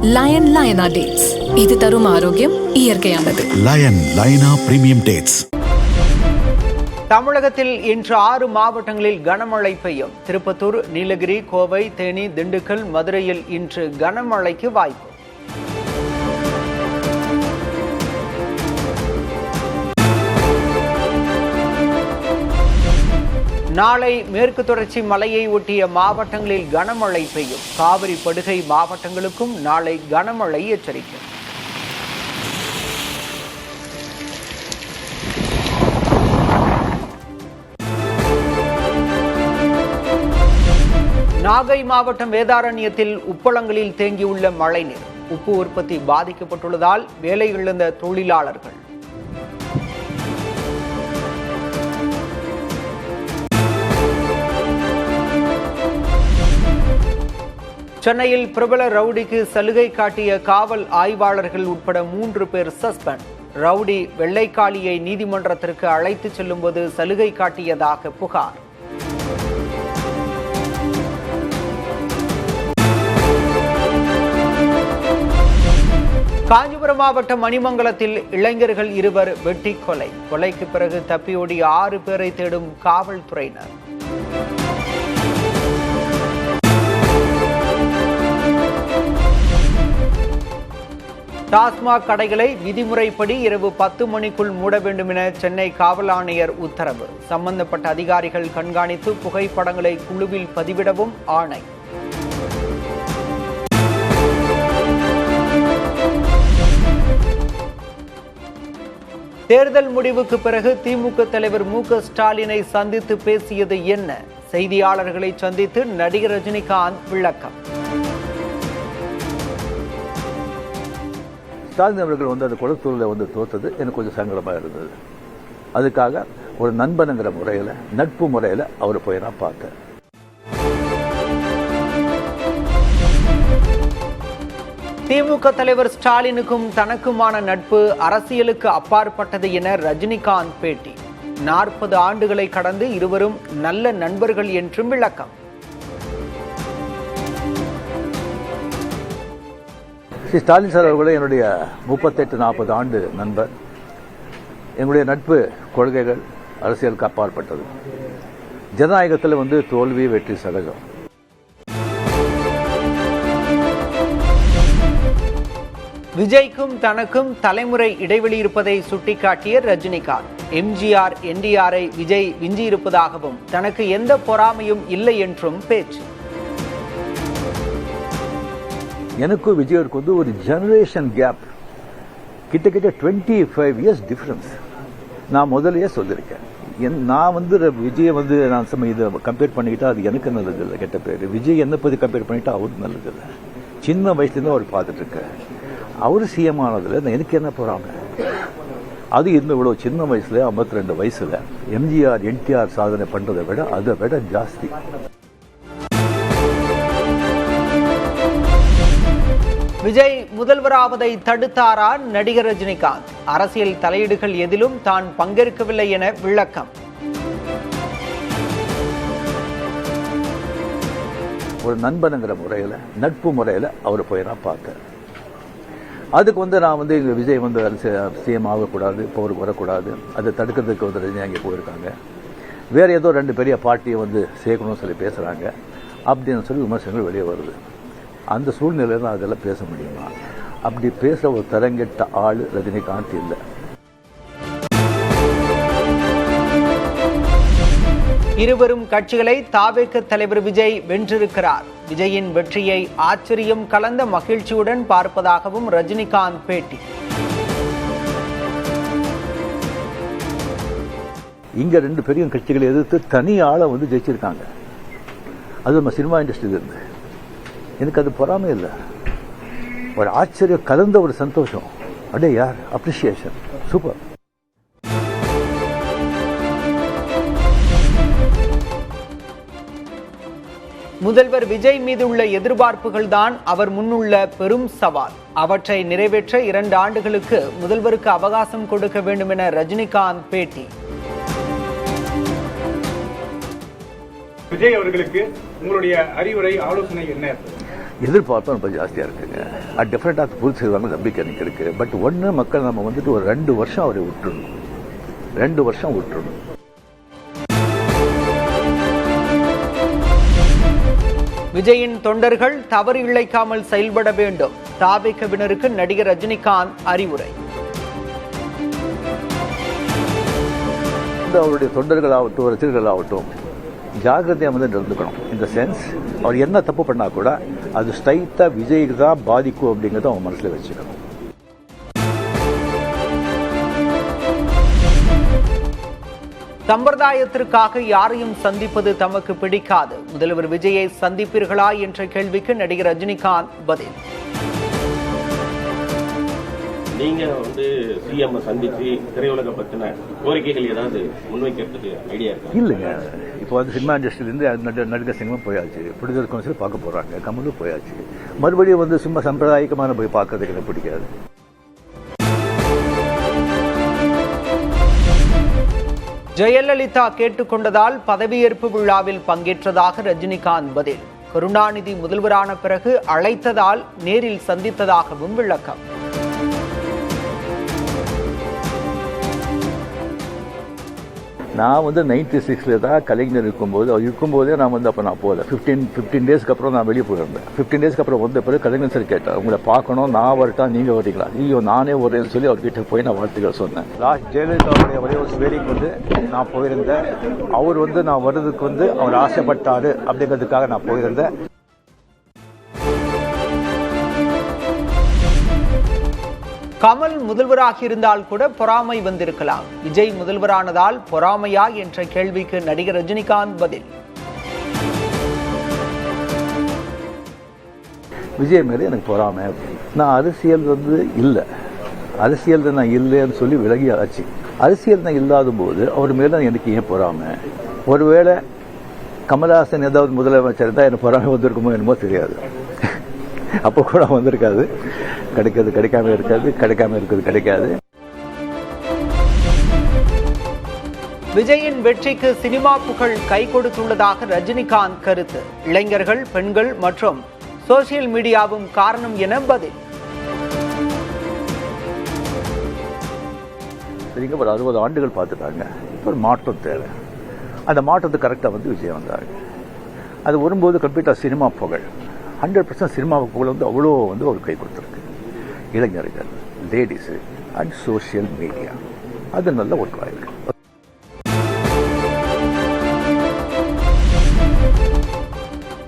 Line லயனா dates, இது தரும் ஆரோக்கியம் இயற்கையானது. லயன் லயனா பிரீமியம் டேட்ஸ். தமிழகத்தில் இன்று 6 மாவட்டங்களில் கனமழை பெய்யும். திருப்பத்தூர், நீலகிரி, கோவை, தேனி, திண்டுக்கல், மதுரையில் இன்று கனமழைக்கு வாய்ப்பு. நாளை மேற்கு தொடர்ச்சி மலையை ஒட்டிய மாவட்டங்களில் கனமழை பெய்யும். காவிரி படுகை மாவட்டங்களுக்கும் நாளை கனமழை எச்சரிக்கை. நாகை மாவட்டம் வேதாரண்யத்தில் உப்பளங்களில் தேங்கியுள்ள மழைநீர். உப்பு உற்பத்தி பாதிக்கப்பட்டுள்ளதால் வேலை இழந்த தொழிலாளர்கள். சென்னையில் பிரபல ரவுடிக்கு சலுகை காட்டிய காவல் ஆய்வாளர்கள் உட்பட 3 பேர் சஸ்பெண்ட். ரவுடி வெள்ளைக்காளியை நீதிமன்றத்திற்கு அழைத்து செல்லும்போது சலுகை காட்டியதாக புகார். காஞ்சிபுரம் மாவட்டம் மணிமங்கலத்தில் இளைஞர்கள் 2 வெட்டி கொலை. கொலைக்கு பிறகு தப்பியோடி 6 பேரை தேடும் காவல்துறையினர். டாஸ்மாக் கடைகளை விதிமுறைப்படி இரவு 10 மணிக்குள் மூட வேண்டும் என சென்னை காவல் ஆணையர் உத்தரவு. சம்பந்தப்பட்ட அதிகாரிகள் கண்காணித்து புகைப்படங்களை குழுவில் பதிவிடவும் ஆணை. தேர்தல் முடிவுக்கு பிறகு திமுக தலைவர் மு.க. ஸ்டாலினை சந்தித்து பேசியது என்ன? செய்தியாளர்களை சந்தித்து நடிகர் ரஜினிகாந்த் விளக்கம். ஸ்டாலின் அவர்கள் அந்த குளத்தூரில் தோற்றது எனக்கு கொஞ்சம் சங்கடமாக இருந்தது. அதுக்காக ஒரு நண்பனுங்கிற முறையில், நட்பு முறையில் அவர் போய் நான் பார்த்தேன். திமுக தலைவர் ஸ்டாலினுக்கும் தனக்குமான நட்பு அரசியலுக்கு அப்பாற்பட்டது என ரஜினிகாந்த் பேட்டி. 40 ஆண்டுகளை கடந்து இருவரும் நல்ல நண்பர்கள் என்றும் விளக்கம். ஸ்ரீ ஸ்டாலின் சார் அவர்களே என்னுடைய 38-40 ஆண்டு நண்பர். என்னுடைய நட்பு கொள்கைகள் அரசியலுக்கு அப்பாற்பட்டது. ஜனநாயகத்தில் தோல்வி வெற்றி சதகம். விஜய்க்கும் தனக்கும் தலைமுறை இடைவெளி இருப்பதை சுட்டிக்காட்டிய ரஜினிகாந்த், எம்ஜிஆர் என்டிஆரை விஜய் விஞ்சியிருப்பதாகவும் தனக்கு எந்த பொறாமையும் இல்லை என்றும் பேச்சு. எனக்கும் விஜயருக்கு ஒரு ஜெனரேஷன் கேப், கிட்டத்தட்ட 25 இயர்ஸ் டிஃபரன்ஸ். நான் முதலையே சொல்லியிருக்கேன். நான் விஜயை நான் இதை கம்பேர் பண்ணிக்கிட்டா அது எனக்கு நல்லது இல்லை, கெட்ட பேர். விஜய் என்னை பற்றி கம்பேர் பண்ணிட்டா அவருக்கு நல்லது இல்லை. சின்ன வயசுலேருந்து அவர் பார்த்துட்டு இருக்கேன். அவர் சிஎம் ஆனதில் எனக்கு என்ன போறாங்க? அது இவ்வளோ சின்ன வயசுல 52 வயசுல எம்ஜிஆர் என்டிஆர் சாதனை பண்றதை விட அதை விட ஜாஸ்தி. விஜய் முதல்வராவதை தடுத்தாரா நடிகர் ரஜினிகாந்த்? அரசியல் தலையீடுகள் எதிலும் தான் பங்கேற்கவில்லை என விளக்கம். ஒரு நண்பனுங்கிற முறையில், நட்பு முறையில் அவர் போய் நான் பார்த்தேன். அதுக்கு நான் விஜய் சிஎம் ஆகக்கூடாது, பவருக்கு வரக்கூடாது, அதை தடுக்கிறதுக்கு ரஜினி அங்கே போயிருக்காங்க. வேற ஏதோ 2 பெரிய பார்ட்டியை சேர்க்கணும்னு சொல்லி பேசுறாங்க அப்படின்னு சொல்லி விமர்சனங்கள் வெளியே வருது. அந்த சூழ்நிலையில் தான் அதெல்லாம் பேச முடியுமா? அப்படி பேச ஒரு தரங்கெட்ட ஆள் ரஜினிகாந்த் இல்லை. இருவரும் கட்சிகளை தாவேக தலைவர் விஜய் வென்றிருக்கிறார். விஜயின் வெற்றியை ஆச்சரியம் கலந்த மகிழ்ச்சியுடன் பார்ப்பதாகவும் ரஜினிகாந்த் பேட்டி. இங்க 2 பெரிய கட்சிகளை எதிர்த்து தனி ஆளை ஜெயிச்சிருக்காங்க. அது நம்ம சினிமா இண்டஸ்ட்ரியில இருந்து. எனக்கு அது பொறாமை இல்லை, ஒரு ஆச்சரியம் கலந்த ஒரு சந்தோஷம். அடே யார் அப்ரிசியேஷன், சூப்பர். முதல்வர் விஜய் மீது உள்ள எதிர்பார்ப்புகள் தான் அவர் முன்னுள்ள பெரும் சவால். அவற்றை நிறைவேற்ற 2 ஆண்டுகளுக்கு முதல்வருக்கு அவகாசம் கொடுக்க வேண்டும் என ரஜினிகாந்த் பேட்டி. விஜய் அவர்களுக்கு உங்களுடைய அறிவுரை, ஆலோசனை என்ன? எதிர்பார்ப்பும் ரொம்ப ஜாஸ்தியாக இருக்குங்க. அது டெஃபினட்டாக பூர்த்தி செய்வாங்க நம்பிக்கை எனக்கு இருக்குது. பட் ஒன்று மக்கள் நம்ம வந்துட்டு ஒரு 2 வருஷம் அவரை விட்டுறணும். 2 வருஷம் விட்டுறணும். விஜயின் தொண்டர்கள் தவறு இழைக்காமல் செயல்பட வேண்டும். தாவேக்கவினருக்கு நடிகர் ரஜினிகாந்த் அறிவுரை. அவருடைய தொண்டர்களாகட்டும் ரசிகர்களாகட்டும் ஜாகிரதையாக வந்து நடந்துக்கணும். இந்த சென்ஸ் அவர் என்ன தப்பு பண்ணால் கூட அது ஸ்ட்ரைட்டாக விஜய்க்கு தான் பாதிக்கும் அப்படிங்கிறத அவங்க மனசில் வச்சுக்கணும். சம்பிரதாயத்திற்காக யாரையும் சந்திப்பது தமக்கு பிடிக்காது. முதல்வர் விஜயை சந்திப்பீர்களா என்ற கேள்விக்கு நடிகர் ரஜினிகாந்த் பதில். நீங்க சிஎம் சந்திச்சு திரையுலக பத்தின கோரிக்கைகள் ஏதாவது முன்வைக்கிறதுக்கு ஐடியா இருக்கு? இல்லைங்க. இப்போ சினிமா இண்டஸ்ட்ரியிலேருந்து நடிகர் சினிமா போயாச்சு, ப்ரொடியூசர் கவுன்சில் பார்க்க போறாங்க, கமலும் போயாச்சு. மறுபடியும் சும்மா சம்பிரதாயிகமான போய் பார்க்கறதுக்கு எனக்கு பிடிக்காது. ஜெயலலிதா கேட்டுக்கொண்டதால் பதவியேற்பு விழாவில் பங்கேற்றதாக ரஜினிகாந்த் பதில். கருணாநிதி முதல்வரான பிறகு அழைத்ததால் நேரில் சந்தித்ததாகவும் விளக்கம். நான் 96 தான் கலைஞர் இருக்கும்போது அவர் இருக்கும்போதே நான் அப்போ நான் போகல. 15 டேஸ்க்கு அப்புறம் நான் வெளியே போயிருந்தேன். 15 டேஸ்க்கு அப்புறம் வந்த பிறகு கலைஞர் சார் கேட்டார், உங்களை பார்க்கணும், நான் வரட்டா நீங்கள் வரீங்களா? ஐயோ நானே வரேன்னு சொல்லி அவர்கிட்ட போய் நான் வாழ்த்துக்கள் சொன்னேன். லாஸ்ட் ஜெயலலிதாவுடைய ஒரே ஒரு வேலைக்கு நான் போயிருந்தேன். அவர் நான் வர்றதுக்கு அவர் ஆசைப்பட்டாரு அப்படிங்கிறதுக்காக நான் போயிருந்தேன். கமல் முதல்வராக இருந்தால் கூட பொறாமை வந்திருக்கலாம். விஜய் முதல்வரானதால் பொறாமையா என்ற கேள்விக்கு நடிகர் ரஜினிகாந்த் பதில். விஜய் மேலே எனக்கு பொறாமை. நான் அரசியல் இல்லை, அரசியல் நான் இல்லைன்னு சொல்லி விலகி ஆச்சு. அரசியல் நான் இல்லாத போது அவர் மேலே எனக்கு ஏன் பொறாமை? ஒருவேளை கமல்ஹாசன் ஏதாவது முதலமைச்சர் தான் எனக்கு பொறாமை வந்திருக்குமோ என்னமோ தெரியாது. அப்போ கூட வந்திருக்காது. கிடைக்கிறது கிடைக்காம இருக்காது, கிடைக்காம இருக்கிறது கிடைக்காது. விஜயின் வெற்றிக்கு சினிமா புகழ் கை கொடுத்துள்ளதாக ரஜினிகாந்த் கருத்து. இளைஞர்கள், பெண்கள் மற்றும் சோசியல் மீடியாவும் காரணம் என பதில். சரிங்க, ஒரு 60 ஆண்டுகள் பார்த்துட்டாங்க. இப்போ ஒரு மாற்றம் தேவை. அந்த மாற்றத்தை கரெக்டாக விஜய் வந்தாங்க. அது வரும்போது கம்ப்ளீட்டாக சினிமா புகழ் 100% சினிமா புகழ் அவ்வளோ ஒரு கை கொடுத்துருக்கு. இளைஞர்கள், லேடிஸு அண்ட் சோசியல் மீடியா அது நல்ல ஒர்க் ஆயிருக்கு.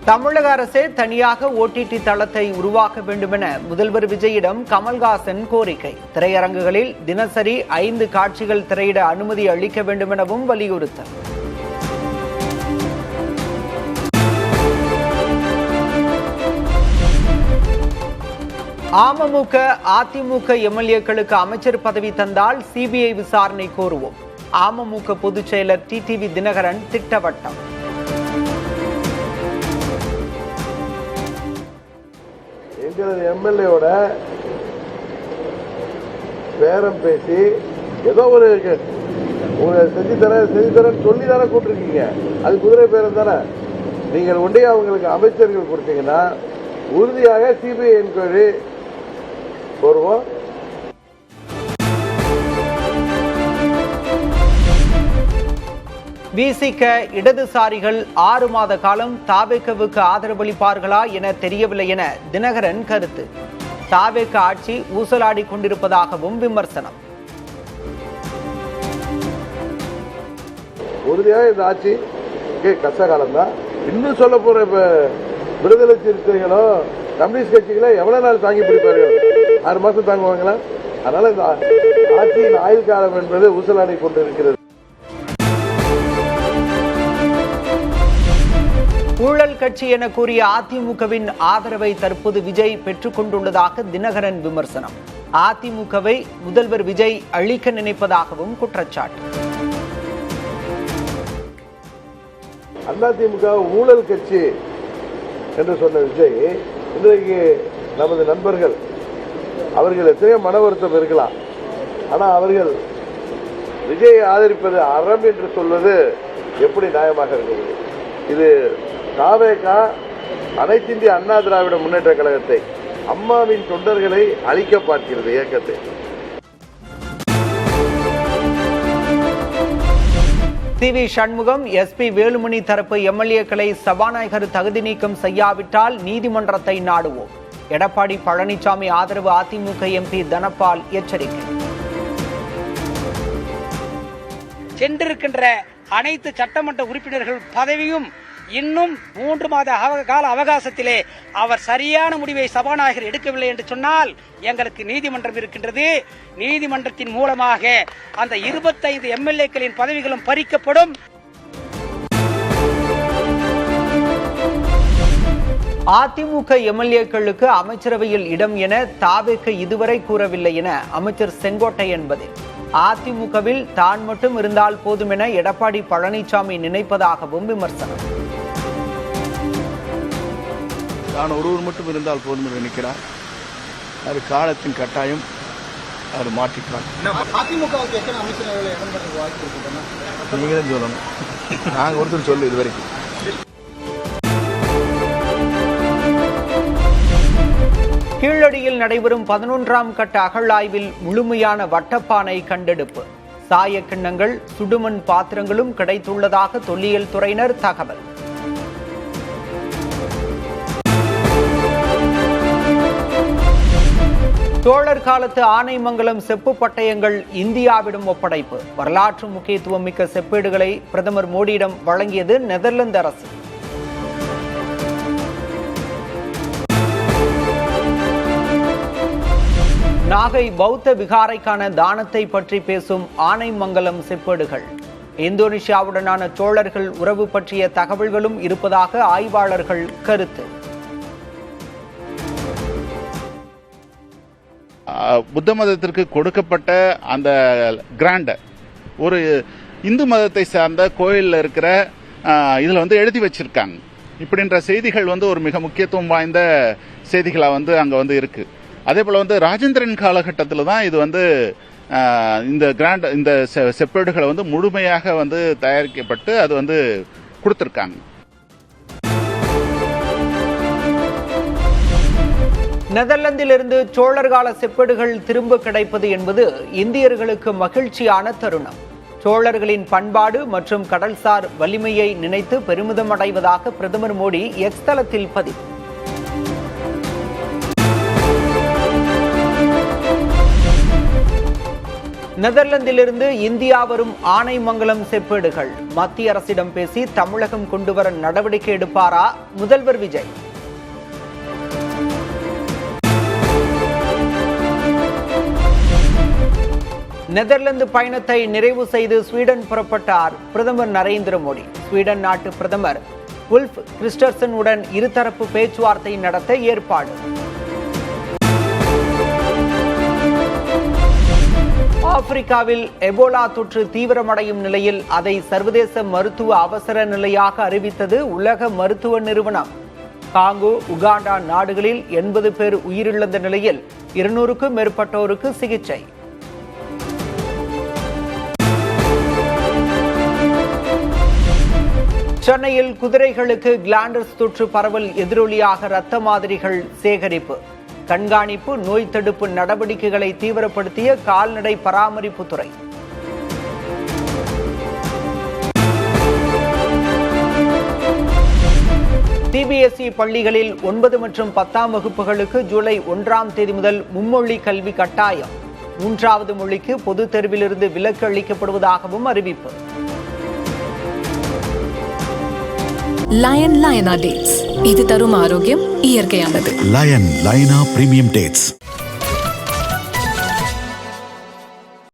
தமிழக அரசே தனியாக OTT தளத்தை உருவாக்க வேண்டும் என முதல்வர் விஜயிடம் கமல்ஹாசன் கோரிக்கை. திரையரங்குகளில் தினசரி 5 காட்சிகள் திரையிட அனுமதி அளிக்க வேண்டும் எனவும் வலியுறுத்தல். அமமுக, அதிமுக எம்எல்ஏக்களுக்கு அமைச்சர் பதவி தந்தால் சிபிஐ விசாரணை கோருவோம். அமமுக பொதுச் செயலர் டிடிவி தினகரன் திட்டவட்டம். எங்களது எம்எல்ஏவோட பேரம் பேசி ஏதோ ஒரு செஞ்சு தரேன் சொல்லி தானே கூப்பிட்டுருக்கீங்க. அது குதிரை பேரம் தானே. நீங்கள் ஒன்றே அவங்களுக்கு அமைச்சர்கள் கொடுத்தீங்கன்னா உறுதியாக சிபிஐ என்கொயரி கோருவோம். விசிக இடதுசாரிகள் 6 மாத காலம் தாவேக்கவுக்கு ஆதரவளிப்பார்களா என தெரியவில்லை என தினகரன் கருத்து. தாவேக்க ஆட்சி ஊசலாடி கொண்டிருப்பதாகவும் விமர்சனம். உறுதியாக இந்த ஆட்சி கஷ்ட காலம் தான். இன்னும் சொல்ல போற விடுதலை சிறுத்தைகளோ கம்யூனிஸ்ட் கட்சிகளோ எவ்வளவு நாள் தாங்கி பிடிப்பார்கள்? 6 மாசம் தாங்குவாங்களா? அதனால இந்த ஆட்சியின் ஆயுள் காலம் என்பது ஊசலாடி கொண்டிருக்கிறது. ஊழல் கட்சி என கூறிய அதிமுகவின் ஆதரவை தற்போது விஜய் பெற்றுக் கொண்டுள்ளதாக தினகரன் விமர்சனம். அதிமுகவை முதல்வர் விஜய் அழிக்க நினைப்பதாகவும் குற்றச்சாட்டு. அதிமுக ஊழல் கட்சி என்று சொன்ன விஜய் இன்றைக்கு நமது நண்பர்கள் அவர்கள் எத்தனையோ மன வருத்தம் இருக்கலாம். ஆனால் அவர்கள் விஜயை ஆதரிப்பது அறம் என்று சொல்வது எப்படி நியாயமாக இருக்கிறது? இது தாவேகா அனைத்து இந்திய அண்ணா திராவிட முன்னேற்ற கழகத்தை, அம்மாவின் தொண்டர்களை அழிக்க பார்க்கிறது இயக்கத்தை. சி.வி. சண்முகம், எஸ்.பி. வேலுமணி தரப்பு எம்எல்ஏக்களை சபாநாயகர் தகுதி நீக்கம் செய்யாவிட்டால் நீதிமன்றத்தை நாடுவோம். எடப்பாடி பழனிசாமி ஆதரவு அதிமுக எம்பி தனபால் எச்சரிக்கை. சென்றிருக்கின்ற அனைத்து சட்டமன்ற உறுப்பினர்கள் பதவியும் இன்னும் 3 மாத கால அவகாசத்திலே அவர் சரியான முடிவை சபாநாயகர் எடுக்கவில்லை என்று சொன்னால் எங்களுக்கு நீதிமன்றம் இருக்கின்றது. நீதிமன்றத்தின் மூலமாக அந்த 25 எம்எல்ஏக்களின் பதவிகளும் பறிக்கப்படும். அதிமுக எம்எல்ஏக்களுக்கு அமைச்சரவையில் இடம் என தாவேக இதுவரை கூறவில்லை என அமைச்சர் செங்கோட்டையன் பதில். அதிமுகவில் தான் மட்டும் இருந்தால் போதும் என எடப்பாடி பழனிசாமி நினைப்பதாகவும் விமர்சனம். தான் ஒருவர் மட்டும் இருந்தால் போதும் என்று நினைக்கிறார். அது காலத்தின் கட்டாயம், அது மாற்றிக்கிறார். நீங்களும் சொல்லணும், நாங்கள் ஒருத்தர் சொல்லு இது வரைக்கும். கீழடியில் நடைபெறும் 11ஆம் கட்ட அகழாய்வில் முழுமையான வட்டப்பானை கண்டெடுப்பு. சாய கிண்ணங்கள், சுடுமண் பாத்திரங்களும் கிடைத்துள்ளதாக தொல்லியல் துறையினர் தகவல். சோழர் காலத்து ஆனைமங்கலம் செப்பு பட்டயங்கள் இந்தியாவிடம் ஒப்படைப்பு. வரலாற்று முக்கியத்துவம் மிக்க செப்பேடுகளை பிரதமர் மோடியிடம் வழங்கியது நெதர்லாந்து அரசு. நாகை பௌத்த விகாரைக்கான தானத்தை பற்றி பேசும் ஆனைமங்கலம் செப்பேடுகள். இந்தோனேஷியாவுடனான சோழர்கள் உறவு பற்றிய தகவல்களும் இருப்பதாக ஆய்வாளர்கள் கருத்து. புத்த மதத்திற்கு கொடுக்கப்பட்ட அந்த கிராண்ட் ஒரு இந்து மதத்தை சார்ந்த கோயிலில் இருக்கிற இதில் வந்து எழுதி வச்சிருக்காங்க. இப்படின்ற செய்திகள் வந்து ஒரு மிக முக்கியத்துவம் வாய்ந்த செய்திகளாக அங்கே வந்து இருக்கு. அதே போல் ராஜேந்திரன் காலகட்டத்தில் தான் இது இந்த கிராண்ட் இந்த செப்பேடுகளை முழுமையாக தயாரிக்கப்பட்டு அது கொடுத்துருக்காங்க. நெதர்லாந்திலிருந்து சோழர் கால செப்பேடுகள் திரும்ப கிடைப்பது என்பது இந்தியர்களுக்கு மகிழ்ச்சியான தருணம். சோழர்களின் பண்பாடு மற்றும் கடல்சார் வலிமையை நினைத்து பெருமிதம் அடைவதாக பிரதமர் மோடி எக்ஸ் தளத்தில் பதிவு. நெதர்லாந்திலிருந்து இந்தியா வரும் ஆனைமங்கலம் செப்பேடுகள். மத்திய அரசிடம் பேசி தமிழகம் கொண்டுவர நடவடிக்கை எடுப்பாரா முதல்வர் விஜய்? நெதர்லாந்து பயணத்தை நிறைவு செய்து ஸ்வீடன் புறப்பட்டார் பிரதமர் நரேந்திர மோடி. ஸ்வீடன் நாட்டு பிரதமர் உல்ஃப் கிறிஸ்டர்சன் உடன் இருதரப்பு பேச்சுவார்த்தை நடத்த ஏற்பாடு. ஆப்பிரிக்காவில் எபோலா தொற்று தீவிரமடையும் நிலையில் அதை சர்வதேச மருத்துவ அவசர நிலையாக அறிவித்தது உலக மருத்துவ நிறுவனம். காங்கோ, உகாண்டா நாடுகளில் 80 பேர் உயிரிழந்த நிலையில் 200க்கும் மேற்பட்டோருக்கு சிகிச்சை. சென்னையில் குதிரைகளுக்கு கிளாண்டர்ஸ் தொற்று பரவல் எதிரொலியாக இரத்த மாதிரிகள் சேகரிப்பு. கண்காணிப்பு, நோய் தடுப்பு நடவடிக்கைகளை தீவிரப்படுத்திய கால்நடை பராமரிப்புத்துறை. சிபிஎஸ்இ பள்ளிகளில் 9 மற்றும் 10ஆம் வகுப்புகளுக்கு ஜூலை 1ஆம் தேதி முதல் மும்மொழி கல்வி கட்டாயம். 3வது மொழிக்கு பொதுத் தேர்விலிருந்து விலக்கு அளிக்கப்படுவதாகவும் அறிவிப்பு. லயன் லயனா டேட்ஸ். இது தரும் ஆரோக்கியம் இயற்கையானது. லயன் லயனா பிரீமியம் டேட்ஸ்.